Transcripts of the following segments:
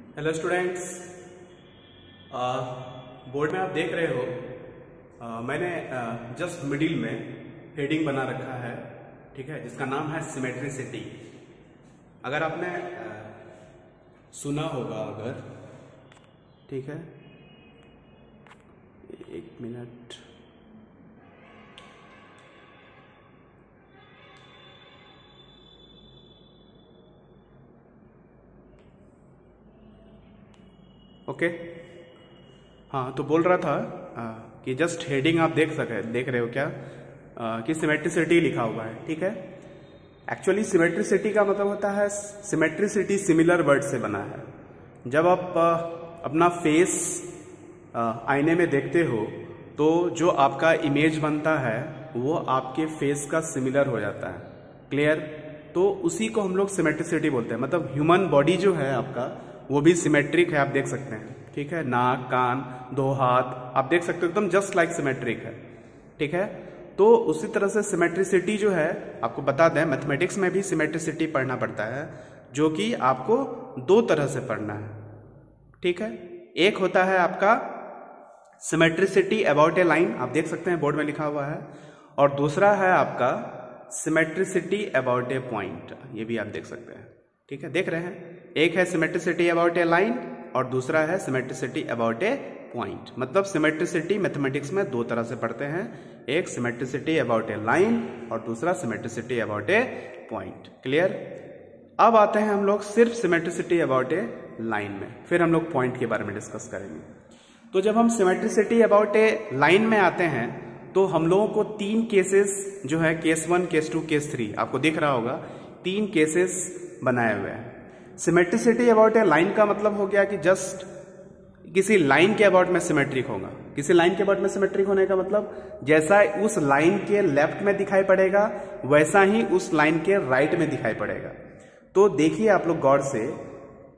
Hello students, board में आप देख रहे हो मैंने जस्ट मिडिल में हेडिंग बना रखा है, ठीक है, जिसका नाम है सिमेट्रिसिटी। अगर आपने सुना होगा, अगर ठीक है, एक मिनट, ओके। हाँ, तो बोल रहा था कि जस्ट हेडिंग आप देख रहे हो क्या, कि सिमेट्रिसिटी लिखा हुआ है, ठीक है। एक्चुअली सिमेट्रिसिटी का मतलब होता है, सिमेट्रिसिटी सिमिलर वर्ड से बना है। जब आप अपना फेस आईने में देखते हो तो जो आपका इमेज बनता है वो आपके फेस का सिमिलर हो जाता है, क्लियर। तो उसी को हम लोग सिमेट्रिसिटी बोलते हैं। मतलब ह्यूमन बॉडी जो है आपका, वो भी सिमेट्रिक है, आप देख सकते हैं, ठीक है। नाक, कान, दो हाथ आप देख सकते हो, एकदम जस्ट लाइक सिमेट्रिक है, ठीक है। तो उसी तरह से सिमेट्रिसिटी जो है, आपको बता दें, मैथमेटिक्स में भी सिमेट्रिसिटी पढ़ना पड़ता है, जो कि आपको दो तरह से पढ़ना है, ठीक है। एक होता है आपका सिमेट्रिसिटी अबाउट ए लाइन, आप देख सकते हैं बोर्ड में लिखा हुआ है, और दूसरा है आपका सिमेट्रिसिटी अबाउट ए पॉइंट, ये भी आप देख सकते हैं, ठीक है, देख रहे हैं। एक है सिमेट्रिसिटी अबाउट ए लाइन और दूसरा है सिमेट्रिसिटी अबाउट ए पॉइंट। मतलब सिमेट्रिसिटी मैथमेटिक्स में दो तरह से पढ़ते हैं, एक सिमेट्रिसिटी अबाउट ए लाइन और दूसरा symmetricity about a point, clear. अब आते हैं हम लोग सिर्फ सिमेट्रिसिटी अबाउट ए लाइन में, फिर हम लोग पॉइंट के बारे में डिस्कस करेंगे। तो जब हम सिमेट्रिसिटी अबाउट ए लाइन में आते हैं तो हम लोगों को तीन केसेस जो है, केस 1, केस 2, केस 3, आपको दिख रहा होगा, तीन केसेस बनाए हुए हैं। सिमेट्रिसिटी अबाउट ए लाइन का मतलब हो गया कि जस्ट किसी लाइन के अबाउट में सिमेट्रिक होगा। किसी लाइन के अबाउट में सिमेट्रिक होने का मतलब जैसा उस लाइन के लेफ्ट में दिखाई पड़ेगा वैसा ही उस लाइन के राइट में दिखाई पड़ेगा। तो देखिए आप लोग गौर से,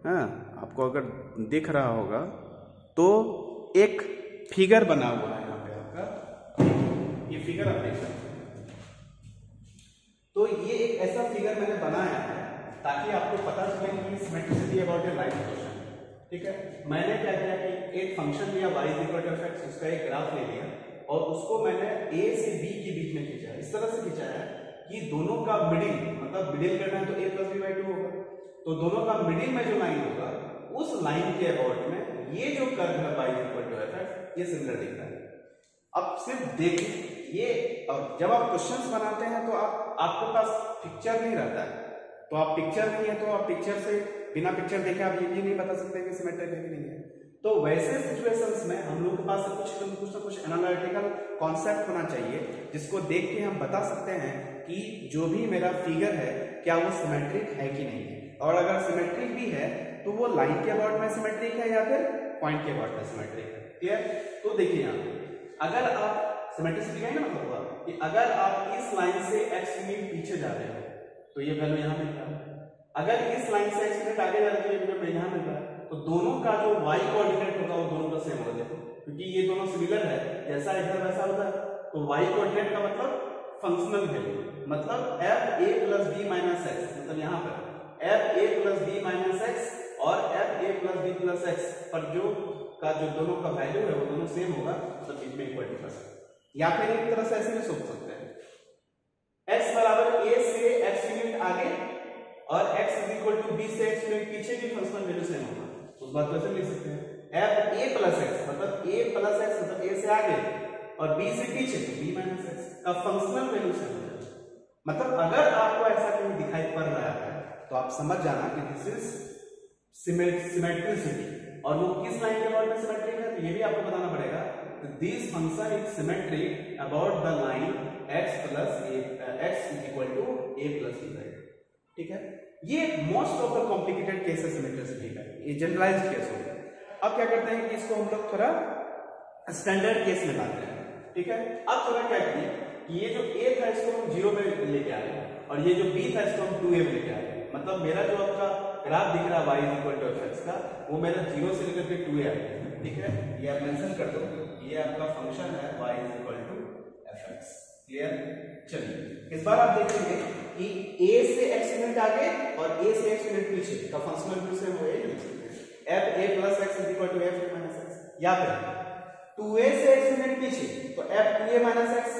हाँ, आपको अगर दिख रहा होगा तो एक फिगर बना हुआ है यहाँ पे आपका, ये फिगर आप देख सकते हैं। तो ये एक ऐसा फिगर मैंने बनाया है ताकि आपको पता चले कि symmetricity about a line question, ठीक है। मैंने क्या किया कि एक फंक्शन लिया y इक्वल टू fx, उसका एक ग्राफ ले लिया और उसको मैंने a से b के बीच में खींचा। इस तरह से खींचा है कि दोनों का मिडिल, मतलब मिडिल करना है तो a प्लस b बाई 2 होगा, तो दोनों का मिडिल में जो लाइन होगा उस लाइन के अबाउट में ये जो कर्व है y इक्वल टू fx, ये सिमिलर दिख रहा है। अब सिर्फ देखिए ये, और जब आप क्वेश्चंस बनाते हैं तो आपके पास पिक्चर नहीं रहता है, तो आप पिक्चर नहीं है तो आप पिक्चर से, बिना पिक्चर देखे आप ये भी नहीं बता सकते कि सिमेट्रिक है कि नहीं है। तो वैसे सिचुएशंस में हम लोग के पास कुछ ना कुछ एनालिटिकल कॉन्सेप्ट होना चाहिए, जिसको देख के हम बता सकते हैं कि जो भी मेरा फिगर है क्या वो सिमेट्रिक है कि नहीं है। और अगर सिमेट्रिक भी है तो वो लाइन के अबाउट में सिमेट्रिक है या फिर पॉइंट के अबाउट में सिमेट्रिक है, क्लियर। तो देखिए यहाँ अगर आप सिमेट्रिसिटी का ही ना मतलब हुआ कि अगर आप इस लाइन से x यूनिट पीछे जा रहे हो तो ये वैल्यू यहाँ मिल रहा है, अगर इस लाइन से x यूनिट आगे जा रहे हो तो ये यहाँ मिल रहा है, तो दोनों का जो y कोऑर्डिनेट होगा वो दोनों का सेम होगा। देखो क्योंकि ये दोनों सिमिलर है, जैसा इधर वैसा होता है, तो y कोऑर्डिनेट का मतलब फंक्शनल वैल्यू, मतलब f a plus b minus x, मतलब यहाँ पर f a plus b minus x और f a plus b plus x पर जो दोनों का वैल्यू है वो दोनों सेम होगा, तो बीच में इक्वल प्लस। या फिर एक तरह से ऐसे भी सोच सकते हैं, x बराबर a से x यूनिट आगे और x is equal to b से x यूनिट पीछे भी फंक्शनल वैल्यू सेम होगा, उस बात को ऐसे लिख सकते हैं f a प्लस x, मतलब a प्लस x मतलब a से आगे और b से पीछे तो b माइनस x का फंक्शनल वैल्यू सेम हो जाएगा। मतलब अगर आपको ऐसा कहीं दिखाई पड़ रहा है तो आप समझ जाना कि दिस इज सिमेट्रिसिटी, और वो किस लाइन के अबाउट में सिमेट्रिक है तो ये भी आपको बताना पड़ेगा। This function is symmetric about the line x plus x is equal to a plus b, ठीक है। ये most of the complicated case है सिमेट्रिसिटी का, ये जनरलाइज्ड केस हो गया। अब क्या करते हैं कि इसको हम लोग थोड़ा स्टैंडर्ड केस में लाते हैं, ठीक है। अब थोड़ा क्या करिए कि ये जो a था इसको हम 0 पे लेके आ रहे हैं और ये जो b था इसको हम 2a पे लेके आ रहे हैं। मतलब मेरा जो आपका ग्राफ दिख रहा है y इक्वल टू fx का, वो मेरा 0 से लेकर के 2a आ गया, ठीक है। ये आप मेंशन कर दो, ये आपका फंक्शन है y इक्वल टू fx, क्लियर। चलिए इस बार आप देखेंगे कि a से x यूनिट आगे और a से x यूनिट पीछे का फंक्शनल वैल्यू सेम हो, f is equal to F A minus X, या फिर 2a से x यूनिट पीछे तो f 2a माइनस एक्स,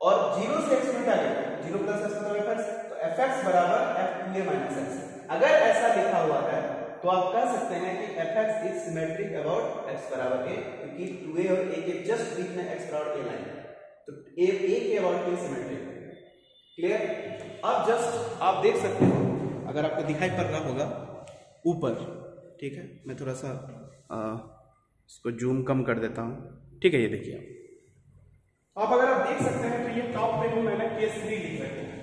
और 0 से x यूनिट आगे 0 प्लस x मतलब fx, तो fx बराबर f 2a माइनस एक्स। अगर ऐसा लिखा हुआ है तो आप कह सकते हैं कि fx is symmetric about x बराबर a, क्योंकि 2a और a के जस्ट बीच में x बराबर a लाइन है, तो a के अबाउट a सिमेट्रिक। क्लियर? अब जस्ट आप देख सकते हो, अगर आपको दिखाई पड़ रहा होगा ऊपर, ठीक है, मैं थोड़ा सा इसको जूम कम कर देता हूँ, ठीक है, ये देखिए आप अगर आप देख सकते हैं तो ये टॉप पे भी मैंने केस 3 लिख रखा है।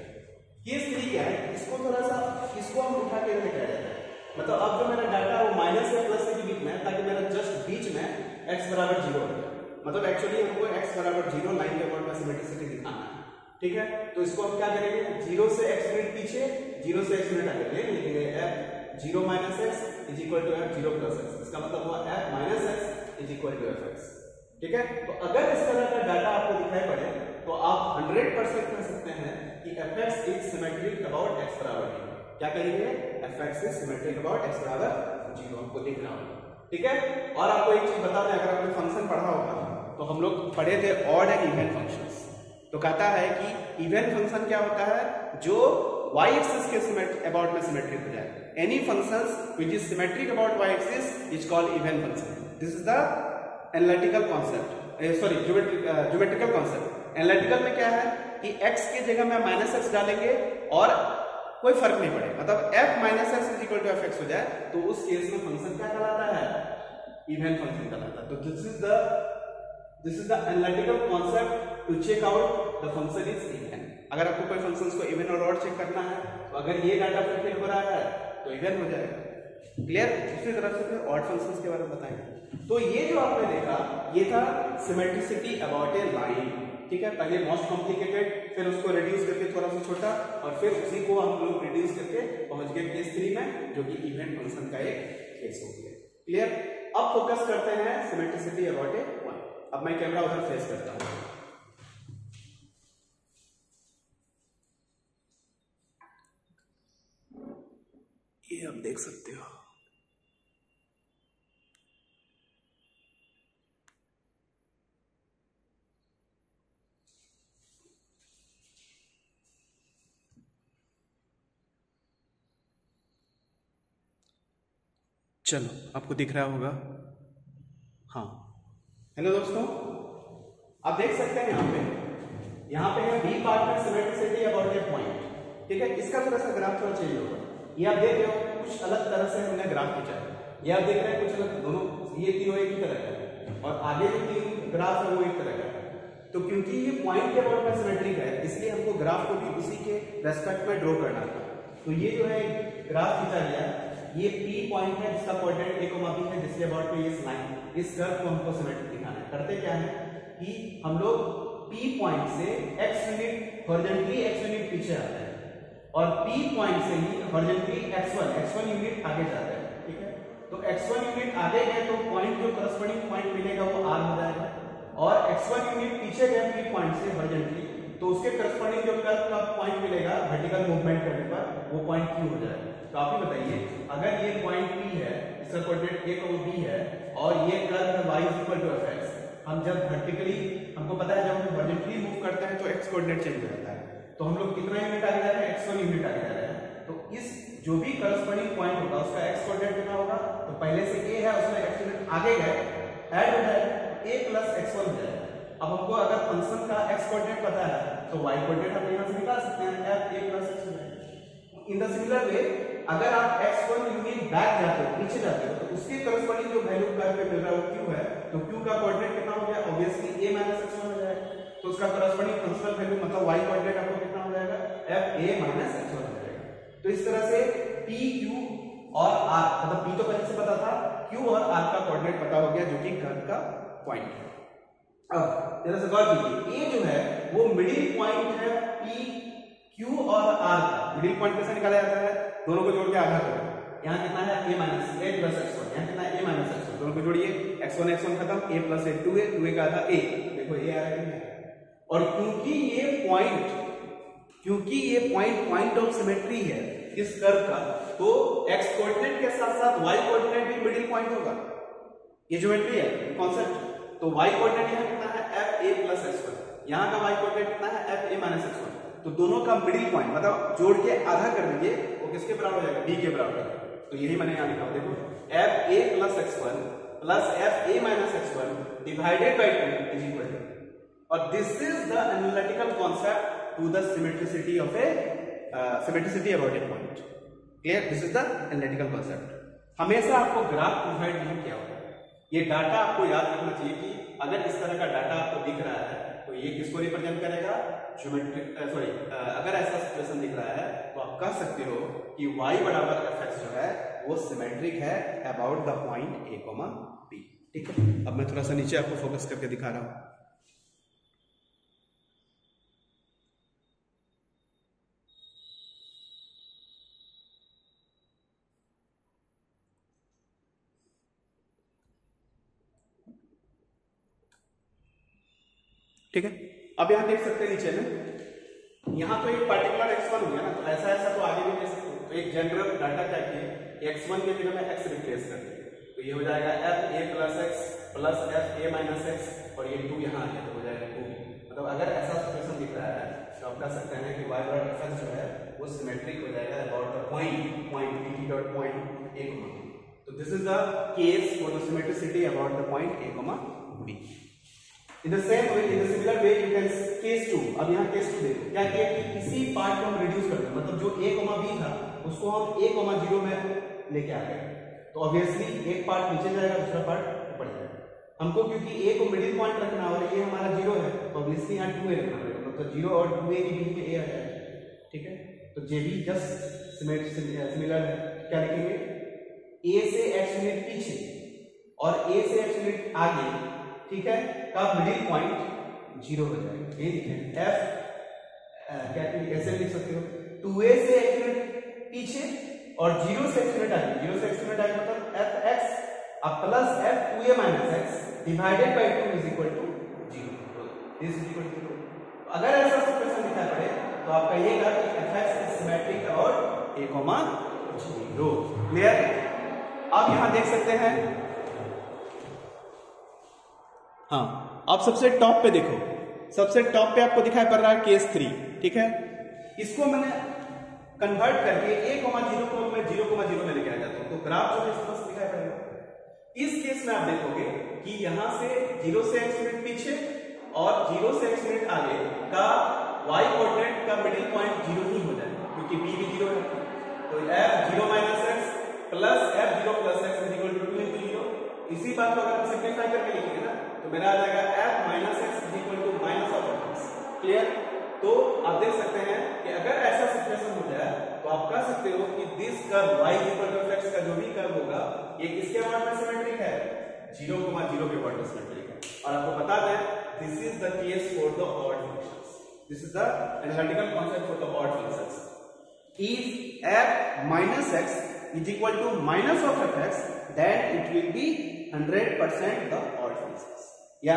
केस 3 क्या है, इसको थोड़ा सा इसको हम उठा के लिखा जाता है, मतलब अब जो मेरा डाटा वो माइनस से प्लस के बीच में, ताकि मेरा जस्ट बीच में x बराबर 0 हो जाए, मतलब एक्चुअली हमको x बराबर 0 लाइन के अबाउट में सिमेट्रिसिटी दिखाना है, ठीक है। तो इसको हम क्या करेंगे, 0 से x यूनिट पीछे 0 से x यूनिट आगे लिखेंगे f 0 minus X is equal to f 0 plus X, इसका मतलब हुआ f minus X is equal to fx, ठीक है। तो अगर इस तरह का डाटा आपको दिखाई पड़े तो आप 100% कह सकते हैं कि fx is symmetric about x बराबर 0। क्या कहेंगे, fx is symmetric about x बराबर 0, आपको दिख रहा होगा, ठीक है। और आपको एक चीज बता दें, अगर आपने फंक्शन पढ़ा होगा तो हम लोग पढ़े थे ऑड एंड इवन फंक्शंस, तो कहता है कि इवन फंक्शन क्या होता है, जो y एक्सिस के अबाउट में सिमेट्रिक हो जाए। Any functions which is symmetric about y axis is called even function. This is the analytical concept, sorry geometrical concept. Analytical में क्या है कि x के जगह में माइनस एक्स डालेंगे और कोई फर्क नहीं पड़ेगा, मतलब f minus X is equal to F X हो जाए, तो उस केस में फंक्शन क्या कहलाता है, इवन फंक्शन कहलाता है। तो this is the analytical concept to check out the function is even. अगर आपको कोई फंक्शंस को इवन और ऑड चेक करना है तो अगर ये डाटा फुलफिल हो रहा है तो इवन हो जाएगा। क्लियर? दूसरी तरफ से फिर ऑड फंक्शंस के बारे में बताएंगे। तो ये जो आपने देखा ये था सिमेट्रिसिटी अबाउट ए लाइन, ठीक है। पहले मोस्ट कॉम्प्लिकेटेड, फिर उसको रिड्यूस करके थोड़ा सा छोटा, और फिर उसी को हम लोग रिड्यूस करके पहुंच गए केस 3 में, जो कि इवेंट फंक्शन का एक केस हो गया। क्लियर? अब फोकस करते हैं सिमेट्रिसिटी अबाउट ए पॉइंट। अब मैं कैमरा उधर फेस करता हूं, ये आप देख सकते हो। चलो, आपको दिख रहा होगा, हाँ। हेलो दोस्तों, आप देख सकते हैं यहाँ पे है बी पार्ट में सिमेट्रिसिटी अबाउट ए पॉइंट, ठीक है। इसका थोड़ा सा ग्राफ थोड़ा चेंज होगा। ये आप देख रहे हो कुछ अलग तरह से हमने ग्राफ खींचा है, ये आप देख रहे हैं कुछ अलग, दोनों ये तीनों एक ही तरह का है, और आगे जो तीन ग्राफ है वो एक तरह का है। तो क्योंकि ये पॉइंट के अबाउट में सिमेट्रिक है, इसलिए हमको ग्राफ को भी उसी के रेस्पेक्ट में ड्रॉ करना था। तो ये जो है ग्राफ खींचा गया, ये P पॉइंट है जिसका कोऑर्डिनेट a, b है, जिसके अबाउट में ये लाइन, इस कर्व को हमको सिमेट्रिक दिखाना है। करते क्या है कि हम लोग P पॉइंट से x unit horizontally x unit पीछे आते हैं, और P पॉइंट से ही हॉरिजॉन्टली x1 यूनिट आगे जाते हैं, ठीक है। तो x1 यूनिट आगे गए तो पॉइंट जो करस्पॉन्डिंग पॉइंट मिलेगा वो r हो जाएगा, और x1 यूनिट पीछे गए P पॉइंट से हॉरिजॉन्टली, तो उसके करस्पॉन्डिंग जो कर्व का पॉइंट मिलेगा वर्टिकल मूवमेंट करने पर, वो पॉइंट Q हो जाएगा। तो आप ही बताइए, अगर ये पॉइंट P है, इसका कोऑर्डिनेट a को b है, और ये कर्व है y इक्वल टू fx, हम जब वर्टिकली, हमको पता है जब हम हॉरिजॉन्टली मूव करते हैं तो x कोऑर्डिनेट चेंज हो जाता है, तो हम लोग कितना यूनिट आगे जा रहे हैं, x1 यूनिट आगे जा रहे हैं। तो इस जो भी करस्पॉन्डिंग पॉइंट होगा उसका x कोऑर्डिनेट कितना होगा, तो पहले से a है उसमें x यूनिट आगे गए, ऐड हो जाए a प्लस x1 हो जाए। अब हमको अगर फंक्शन का x कोऑर्डिनेट पता है तो y कोऑर्डिनेट हम यहां से निकाल सकते हैं, f a प्लस x हो जाएगा। इन द सिमिलर वे अगर आप x1 यूनिट बैक जाते हो, पीछे जाते हो, तो उसके करस्पॉन्डिंग जो वैल्यू कर्व पे मिल रहा है वो q है, तो q का कोऑर्डिनेट कितना हो गया, ऑब्वियसली a माइनस x1 हो जाएगा। तो उसका करस्पॉन्डिंग फंक्शनल वैल्यू मतलब y कोऑर्डिनेट आपको कितना हो जाएगा, f a माइनस x1 हो जाएगा। तो इस तरह से p q और r, मतलब p तो पहले से पता था, q और r का कोऑर्डिनेट पता हो गया जो कि कर्व का पॉइंट है। अब जरा से गौर कीजिए, a जो है वो मिडिल पॉइंट है p q और r का। मिडिल पॉइंट कैसे निकाला जाता है, दोनों को जोड़ के आधा करो, यहाँ कितना है a minus a plus x1, यहाँ कितना है a माइनस x1, दोनों को जोड़िए, x1 खत्म, a प्लस a 2a का आधा a, देखो a आ रहा है। और क्योंकि ये पॉइंट ऑफ सिमेट्री है इस कर्व का, तो x कोऑर्डिनेट के साथ साथ y कोऑर्डिनेट भी मिडिल पॉइंट होगा। ये ज्योमेट्री है कॉन्सेप्ट। तो y कोऑर्डिनेट यहाँ कितना है f a प्लस x1, यहाँ का y कोऑर्डिनेट कितना है f a माइनस x1। तो दोनों का मिडिल पॉइंट मतलब जोड़ के आधा कर दीजिए, वो किसके बराबर हो जाएगा, b के बराबर। तो यही मैंने यहाँ लिखा, देखो f a plus x1 plus f a minus x1 divided by 2 is equal to, और this is the analytical concept to the symmetricity of a symmetricity about a point. Clear, this is the analytical concept. हमेशा आपको graph provide नहीं किया होगा, ये data आपको याद रखना चाहिए कि अगर इस तरह का डाटा आपको दिख रहा है तो ये किसको रिप्रेजेंट करेगा, ज्योमेट्रिक सॉरी अगर ऐसा सिचुएशन दिख रहा है तो आप कह सकते हो कि y बराबर fx जो है वो सिमेट्रिक है about the point a, b। ठीक है, अब मैं थोड़ा सा नीचे आपको फोकस करके दिखा रहा हूं। ठीक है, अब यहां देख सकते हैं नीचे में, यहां तो एक पर्टिकुलर x1 हो गया ना, तो ऐसा तो आगे भी दे सकते हो। तो एक जनरल डाटा क्या किए, x1 के जगह में x रिप्लेस कर दिए, तो ये हो जाएगा f a plus x plus f a minus x, और ये 2 यहाँ आ गया तो हो जाएगा 2। मतलब अगर ऐसा सिचुएशन दिख रहा है तो आप कह सकते हैं कि y बराबर fx जो है वो सिमेट्रिक हो जाएगा about the point pt dot point a, तो this is the case for the symmetricity about the point a, b। In the same way, in the similar way, you can case 2। अब यहाँ case 2 देखो क्या किया कि इसी part को हम रिड्यूस कर दें, मतलब जो a, b था उसको हम a, 0 में लेके आ गए, तो ऑब्वियसली एक पार्ट नीचे जाएगा, दूसरा पार्ट ऊपर जाएगा। हमको क्योंकि a को मिडिल पॉइंट रखना और ये हमारा 0 है, तो ऑब्वियसली यहाँ 2a रखना पड़ेगा, मतलब 0 और 2a के बीच में a आ जाएगा। ठीक है, तो जे भी जस्ट सिमिलर है, क्या लिखेंगे, a से x यूनिट पीछे और a से x यूनिट आगे, ठीक है, का मिडिल पॉइंट 0 हो जाएगा। ये लिखें f क्या ऐसे लिख सकते हो, 2a से x यूनिट पीछे और 0 से x यूनिट आगे, 0 से x यूनिट आगे मतलब fx अब plus f 2a minus x divided by 2 is equal to 0, this is equal to 0। अगर ऐसा सिचुएशन दिखा पड़े तो आप कहिएगा कि fx इज सिमेट्रिक और a, 0। क्लियर, अब यहां देख सकते हैं, हाँ आप सबसे टॉप पे देखो, सबसे टॉप पे आपको दिखाई पड़ रहा है केस 3। ठीक है, इसको मैंने कन्वर्ट करके a, 0 को मैं 0, 0 में लेके आ जाता हूं, तो ग्राफ जो है स्पष्ट दिखाई पड़ेगा। इस केस में आप देखोगे कि यहां से 0 से x यूनिट पीछे और 0 से x यूनिट आगे का y कोऑर्डिनेट का मिडिल पॉइंट 0 ही हो जाएगा, क्योंकि b भी 0 है। तो f 0 minus x plus f 0 plus x is equal to 2 into 0। इसी बात को अगर हम सिंपलीफाई करके लिखेंगे ना तो मेरा आ जाएगा f minus x is equal to minus of x। Clear, तो आप देख सकते हैं कि अगर ऐसा सिचुएशन हो जाए तो आप कह सकते हो कि this curve y equal to x का जो भी कर्व होगा ये किसके अबाउट में सिमेट्रिक है, 0, 0 के अबाउट में सिमेट्रिक है। और आपको बता दें this is the case for the odd functions, this is the analytical concept for the odd functions. If f minus x is equal to minus of fx, then it will be 100% the odd functions। या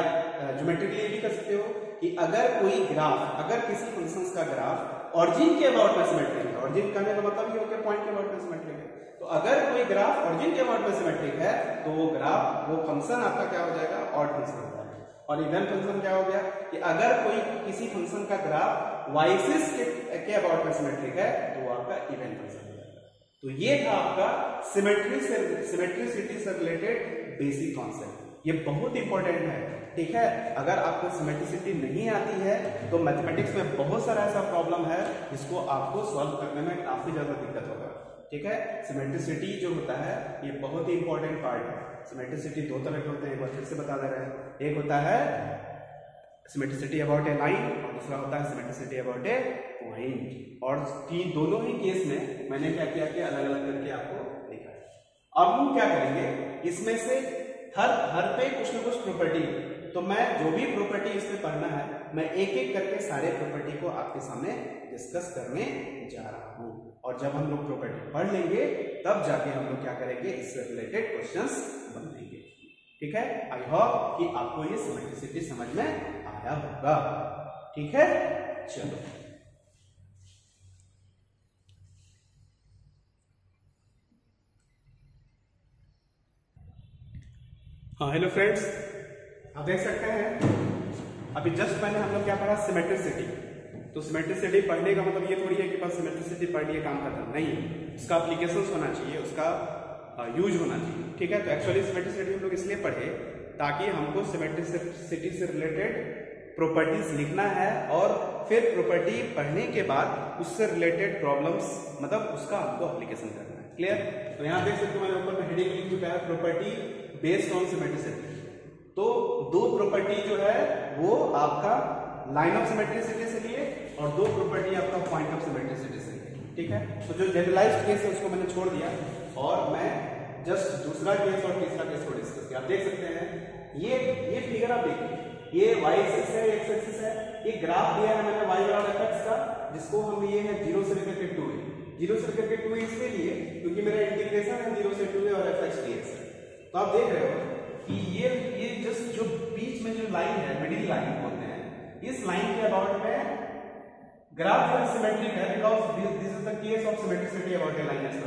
geometrically ये भी कर सकते हो कि अगर कोई graph, अगर किसी फंक्शंस का ग्राफ ऑरिजिन के अबाउट में सिमेट्रिक है, ऑरिजिन कहने का मतलब ये होगा पॉइंट के अबाउट में सिमेट्रिक है, तो अगर कोई ग्राफ ऑरिजिन के अबाउट में सिमेट्रिक है तो वो ग्राफ, वो फंक्शन आपका क्या हो जाएगा, ऑड फंक्शन हो जाएगा। और इवन फंक्शन क्या हो गया कि अगर कोई किसी फंक्शन का ग्राफ वाइसिस के अबाउट में सिमेट्रिक है तो वो आपका इवन फंक्शन हो जाएगा। तो ये था आपका सिमेट्रिसिटी से रिलेटेड बेसिक कॉन्सेप्ट, ये बहुत इंपॉर्टेंट है। ठीक है, अगर आपको सिमेट्रिसिटी नहीं आती है तो मैथमेटिक्स में बहुत सारा ऐसा प्रॉब्लम है जिसको आपको सॉल्व करने में काफी ज्यादा दिक्कत होगा। ठीक है, सिमेट्रिसिटी जो होता है ये बहुत ही इंपॉर्टेंट पार्ट है। सिमेट्रिसिटी दो तरह के होते हैं, एक बार फिर से बता दे रहे हैं। एक होता है सिमेट्रिसिटी अबाउट ए लाइन और दूसरा होता है सिमेट्रिसिटी अबाउट ए पॉइंट। और दोनों ही केस में मैंने क्या किया कि अलग अलग करके आपको दिखाया। अब हम क्या करेंगे, इसमें से हर पे कुछ ना कुछ प्रॉपर्टी है, तो मैं जो भी प्रॉपर्टी इसमें पढ़ना है मैं एक एक करके सारे प्रॉपर्टी को आपके सामने डिस्कस करने जा रहा हूं। और जब हम लोग प्रॉपर्टी पढ़ लेंगे तब जाके हम लोग क्या करेंगे, इससे रिलेटेड क्वेश्चंस बनाएंगे। ठीक है, आई होप कि आपको ये सिमेट्रिसिटी समझ में आया होगा। ठीक है, चलो हाँ हेलो फ्रेंड्स, आप देख सकते हैं अभी जस्ट पहले हम लोग क्या पढ़ा, सिमेट्रिसिटी। तो सिमेट्रिसिटी पढ़ने का मतलब ये थोड़ी है कि बस सिमेट्रिसिटी पढ़ लिए काम खत्म, नहीं, उसका एप्लीकेशंस होना चाहिए, उसका यूज होना चाहिए, ठीक है। तो एक्चुअली सिमेट्रिसिटी हम लोग इसलिए पढ़े ताकि हमको सिमेट्रिसिटी से रिलेटेड प्रॉपर्टीज लिखना है और फिर प्रॉपर्टी पढ़ने के बाद उससे रिलेटेड प्रॉब्लम्स, मतलब उसका हमको एप्लीकेशन करना है। क्लियर? तो यहाँ देख सकते हो मैंने ऊपर में हेडिंग लिख चुका है, प्रॉपर्टी बेस्ड ऑन सिमेट्रिसिटी। तो दो प्रॉपर्टी जो है वो आपका लाइन ऑफ सिमेट्रिसिटी से लिए और दो प्रॉपर्टी आपका पॉइंट ऑफ सिमेट्रिसिटी से लिए, ठीक है। तो जो जनरलाइज्ड केस है उसको मैंने छोड़ दिया और मैं जस्ट दूसरा केस और तीसरा केस को डिस्कस किया। आप देख सकते हैं ये फिगर आप देखिए, ये y एक्सिस है, x एक्सिस है, ये ग्राफ दिया है मैंने y और fx का, जिसको हम लिए हैं 0 से लेकर के 2a। 0 से लेकर के 2a इसलिए लिए क्योंकि मेरा इंटीग्रेशन है 0 से 2a और fx dx है। तो आप देख रहे हो कि ये जस्ट जो बीच में जो लाइन है, मिडिल लाइन बोलते हैं, इस लाइन के अबाउट में ग्राफ जो सिमेट्रिक है, because this is the case of symmetricity about a line x,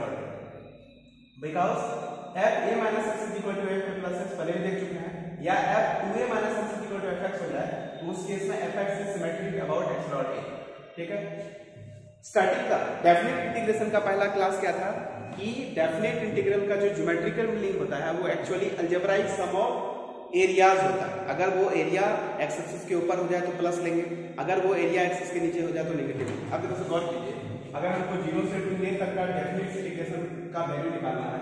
because f a minus x is equal to f a plus x पहले भी देख चुके हैं, या f 2a minus x is equal to fx हो जाए तो उस केस में fx is symmetric about x dot a, ठीक है। स्टैटिक का डेफिनेट इंटीग्रेशन का पहला क्लास क्या था कि डेफिनेट इंटीग्रल का जो ज्योमेट्रिकल मीनिंग होता है वो actually algebraic sum of areas होता है। अगर वो एरिया एक्स एक्सिस के ऊपर हो जाए तो प्लस लेंगे, अगर वो एरिया एक्सिस के नीचे हो जाए तो नेगेटिव। अब देखो गौर कीजिए, अगर हमको 0 से 2a तक का डेफिनेट इंटीग्रेशन का वैल्यू निकालना है,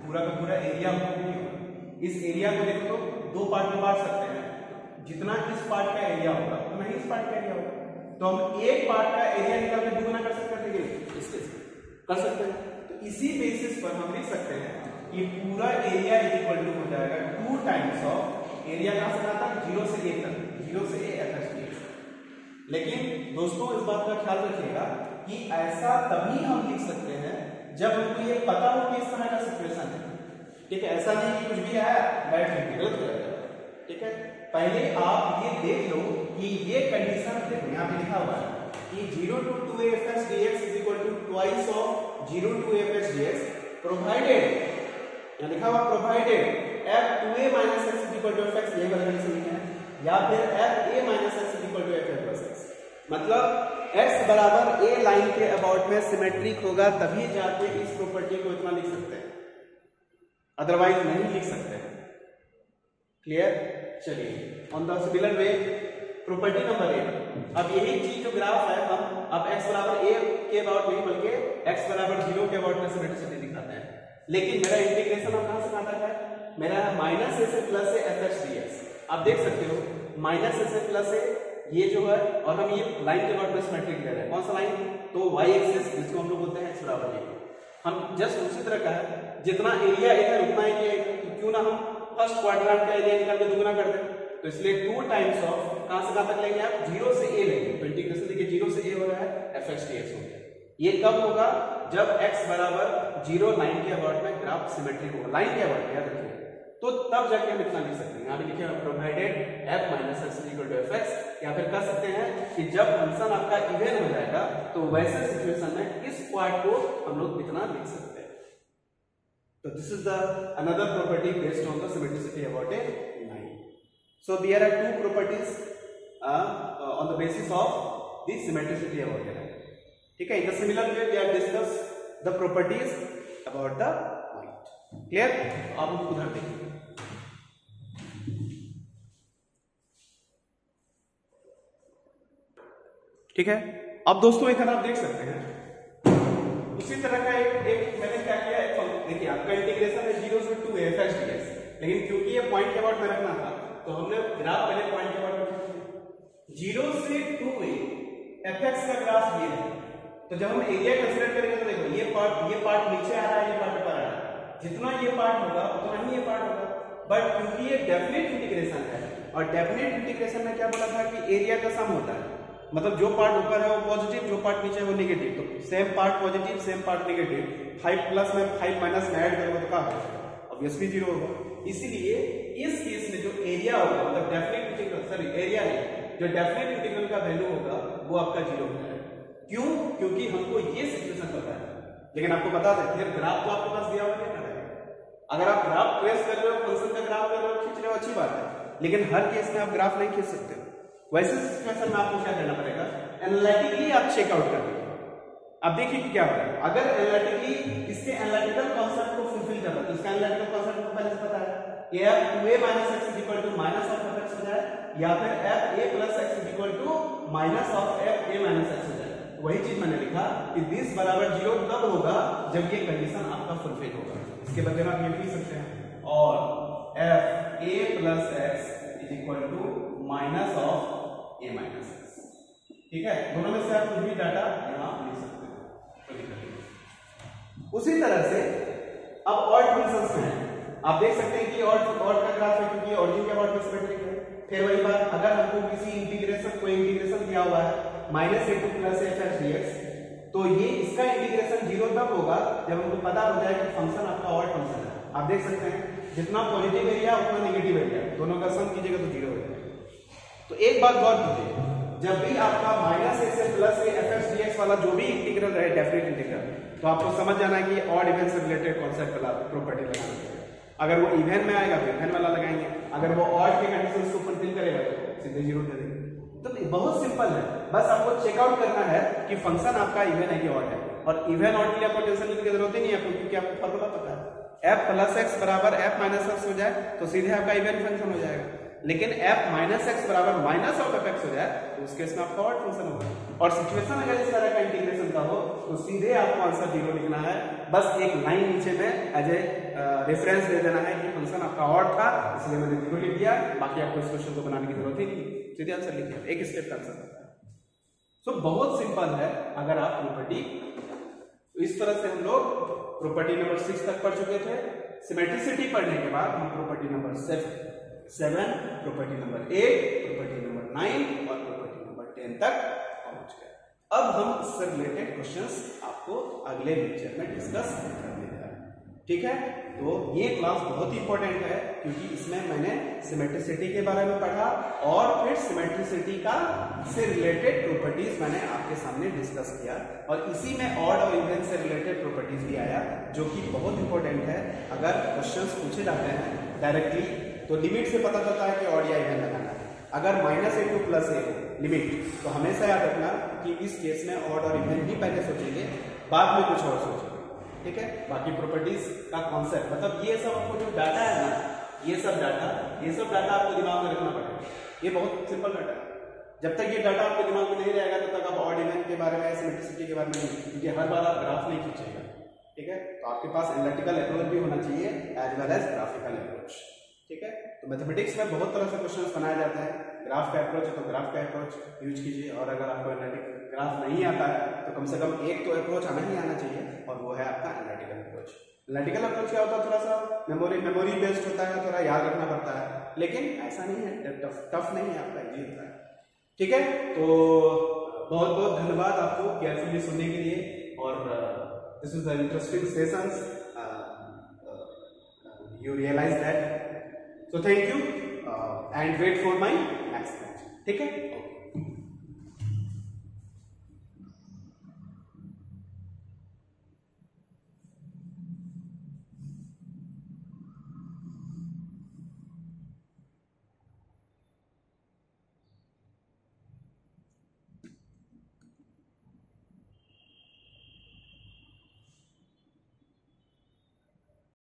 पूरा का पूरा एरिया इस एरिया को देखो तो दो पार्ट में बांट सकते हैं, जितना इस पार्ट का एरिया होगा उतना ही इस पार्ट का एरिया होगा। तो हम एक पार्ट का एरिया निकाल के दुगना कर सकते हैं, इसके कर सकते हैं। तो इसी बेसिस पर हम लिख सकते हैं कि पूरा एरिया इक्वल टू हो जाएगा 2 टाइम्स ऑफ एरिया कहां से कहां तक, 0 से a तक, 0 से a fx dx। लेकिन दोस्तों इस बात का ख्याल रखिएगा कि ऐसा तभी हम लिख सकते हैं जब हमको ये पता हो कि इस तरह का सिचुएशन है, ठीक है। ऐसा नहीं कि कुछ भी आया बैठ गलत करेगा, ठीक है। पहले आप ये देख लो कि ये कंडीशन देखो यहाँ पे लिखा हुआ है कि 0 to 2a fx dx is equal to twice of 0 to a fx dx provided, यहाँ लिखा हुआ provided f 2a minus x is equal to fx, ये वाला कंडीशन लिखा है, या फिर f a minus x is equal to f plus x। मतलब x बराबर a लाइन के अबाउट में सिमेट्रिक होगा तभी जाके इस प्रॉपर्टी को इतना लिख सकते हैं, अदरवाइज नहीं लिख सकते हैं। क्लियर? चलिए on the similar way property number 8। अब यही चीज जो ग्राफ है हम अब x बराबर a के अबाउट नहीं बल्कि x बराबर 0 के अबाउट में सिमेट्रिसिटी दिखाते हैं। लेकिन मेरा इंटीग्रेशन अब कहां से कहां तक है, मेरा माइनस a से प्लस a fx dx। आप देख सकते हो माइनस a से प्लस a ये जो है, और हम ये लाइन के अबाउट में सिमेट्रिक ले रहे हैं। कौन सा लाइन? तो y एक्सिस, जिसको हम लोग बोलते हैं x बराबर 0। हम जस्ट उसी तरह का है, जितना एरिया इधर उतना एरिया इधर, तो क्यों ना हम फर्स्ट क्वाड्रेंट का एरिया निकाल के दुगना कर दें। तो इसलिए 2 टाइम्स ऑफ कहां से कहां तक लेंगे आप, 0 से a लेंगे। तो इंटीग्रेशन देखिए 0 से a हो रहा है, fx dx हो गया। ये कब होगा? जब x बराबर 0 लाइन के अबाउट में ग्राफ सिमेट्रिक होगा, लाइन के अबाउट याद रखिए, तो तब जाके हम इतना लिख सकते हैं। यहाँ पे लिखे provided f minus x equal to fx, या फिर कह सकते हैं कि जब फंक्शन आपका इवन हो जाएगा तो वैसे सिचुएशन में इस पार्ट को हम लोग इतना लिख सकते हैं। तो this is the another property based on the symmetricity about a line. So there are 2 properties on the basis of the symmetricity about a line, ठीक है। In the similar way we have discuss the properties about the point. Clear? आप उधर देखिए, ठीक है। अब दोस्तों इधर आप देख सकते हैं उसी तरह का एक मैंने क्या किया, देखिए आपका इंटीग्रेशन है 0 से 2a fx dx, लेकिन क्योंकि ये पॉइंट के अबाउट में रखना था तो हमने ग्राफ पहले पॉइंट के अबाउट में 0 से 2a fx का ग्राफ ये है। तो जब हम एरिया कंसीडर करेंगे तो देखो ये पार्ट नीचे आ रहा है, ये पार्ट ऊपर आ रहा है, जितना ये पार्ट होगा उतना ही ये पार्ट होगा। बट क्योंकि ये डेफिनेट इंटीग्रेशन है और डेफिनेट इंटीग्रेशन में क्या बोला था कि एरिया का सम होता है, मतलब जो पार्ट ऊपर है वो पॉजिटिव, जो पार्ट नीचे है वो नेगेटिव। तो same part positive same part negative, 5 plus में 5 माइनस में ऐड करोगे तो क्या होगा, ऑब्वियसली 0 होगा। इसीलिए इस केस में जो एरिया होगा, मतलब डेफिनेट इंटीग्रल, सॉरी एरिया नहीं, जो डेफिनेट इंटीग्रल का वैल्यू होगा वो आपका 0 होगा। क्यों? क्योंकि हमको ये सिचुएशन पता है। लेकिन आपको बता दें फिर ग्राफ तो आपके पास दिया हुआ नहीं है। अगर आप ग्राफ ट्रेस कर रहे हो, फंक्शन का ग्राफ कर रहे हो, वो अच्छी बात है, लेकिन हर केस में आप ग्राफ नहीं खींच सकते। वैसे सिचुएशन में आपको क्या करना पड़ेगा, एनालिटिकली आप चेकआउट कर लीजिए। अब देखिए कि क्या हो रहा है, अगर एनालिटिकली इसके एनालिटिकल कॉन्सेप्ट को फुलफिल कर रहा है तो इसका एनालिटिकल कॉन्सेप्ट को पहले से पता है कि f 2a minus x is equal to minus of f x हो जाए, या फिर f a plus x is equal to minus of f a minus x हो जाए। वही चीज मैंने लिखा कि दिस बराबर 0 तब होगा जब ये कंडीशन आपका फुलफिल होगा। इसके बदले में आप ये लिख सकते हैं और f a plus x is equal to minus of a minus x। ठीक है, दोनों में से आप कुछ भी डाटा यहाँ लिख सकते हैं। उसी तरह से अब ऑड फंक्शंस में है, आप देख सकते हैं कि ऑड का ग्राफ है क्योंकि ऑरिजिन के ऑड में सिमेट्रिक है। फिर वही बात, अगर हमको किसी इंटीग्रेशन कोई इंटीग्रेशन दिया हुआ है -a2 + f dx, तो ये इसका इंटीग्रेशन 0 तब होगा जब हमको पता हो जाए कि फंक्शन आपका ऑड फंक्शन है। आप देख सकते हैं जितना पॉजिटिव एरिया उतना नेगेटिव एरिया, दोनों का सम कीजिएगा तो 0 हो जाएगा। तो एक बात गौर कीजिए, जब भी आपका -a से +a f dx वाला जो भी इंटीग्रल रहे डेफिनेट इंटीग्रल, तो आपको समझ जाना है कि ऑड इवन से रिलेटेड कॉन्सेप्ट वाला प्रॉपर्टी लगाना है। अगर वो इवन में आएगा तो इवन वाला लगाएंगे, अगर वो ऑड के कंडीशंस को फुलफिल करेगा तो सीधे 0 दे देंगे। तो बहुत सिंपल है, बस आपको चेकआउट करना है कि फंक्शन आपका इवन है कि ऑड है। और इवन ऑड के लिए आपको टेंशन लेने की जरूरत ही नहीं है क्योंकि आपको फॉर्मूला पता है, f + x बराबर f - x हो जाए तो सीधे आपका इवन फंक्शन हो जाएगा। लेकिन f - x बराबर माइनस ऑफ f x हो जाए तो उस केस में आपका ऑड फंक्शन होगा। और सिचुएशन अगर इस तरह का इंटीग्रेशन का हो तो सीधे आपको आंसर 0 लिखना है, बस एक लाइन नीचे में एज ए रेफरेंस दे देना है कि फंक्शन आपका ऑड था इसलिए मैंने 0 लिख दिया, बाकी आपको इस क्वेश्चन को बनाने की जरूरत ही नहीं, सीधे आंसर लिख दिया, एक स्टेप का आंसर है। सो बहुत सिंपल है। अगर आप प्रॉपर्टी इस तरह से हम लोग प्रॉपर्टी नंबर 6 तक पढ़ चुके थे। सिमेट्रिसिटी पढ़ने के बाद हम property number 7, property number 8, property number 9 और प्रॉपर्टी नंबर 10 तक पहुंच गए। अब हम इससे रिलेटेड क्वेश्चंस आपको अगले लेक्चर में डिस्कस करने जा रहे हैं। ठीक है, तो ये क्लास बहुत ही इंपॉर्टेंट है क्योंकि इसमें मैंने सिमेट्रिसिटी के बारे में पढ़ा और फिर सिमेट्रिसिटी का से रिलेटेड प्रॉपर्टीज मैंने आपके सामने डिस्कस किया, और इसी में ऑड और इवन से रिलेटेड प्रॉपर्टीज भी आया जो कि बहुत इंपॉर्टेंट है। अगर क्वेश्चंस पूछे जाते हैं डायरेक्टली तो लिमिट से पता चलता है कि ऑड या इवन लगाना है। अगर -a2 + a लिमिट, तो हमेशा याद रखना कि इस केस में ऑड और इवन ही पहले सोचेंगे, बाद में कुछ और सोचेंगे। ठीक है, बाकी प्रॉपर्टीज का कॉन्सेप्ट मतलब ये सब आपको जो डाटा है ना, ये सब डाटा आपको दिमाग में रखना पड़ेगा। ये बहुत सिंपल डाटा है, जब तक ये डाटा आपके दिमाग में नहीं रहेगा तब तक आप ऑड इवन के बारे में, सिमेट्रिसिटी के बारे में नहीं, क्योंकि हर बार आप ग्राफ नहीं खींचेगा। ठीक है, तो आपके पास एनालिटिकल अप्रोच भी होना चाहिए as well as graphical approach. ठीक है, तो मैथमेटिक्स में बहुत तरह से क्वेश्चंस बनाए जाते हैं। ग्राफ का अप्रोच है तो ग्राफ का अप्रोच यूज कीजिए, और अगर आपको एनालिटिकल ग्राफ नहीं आता है तो कम से कम एक तो अप्रोच आना ही आना चाहिए, और वो है आपका एनालिटिकल अप्रोच। एनालिटिकल अप्रोच क्या होता है, थोड़ा सा मेमोरी बेस्ड होता है, थोड़ा याद रखना पड़ता है, लेकिन ऐसा नहीं है, टफ नहीं है, आपका इजी होता है। ठीक है, तो बहुत बहुत धन्यवाद आपको केयरफुली सुनने के लिए, और this is the interesting sessions, you realize that, so thank you and wait for my next lecture. ठीक है।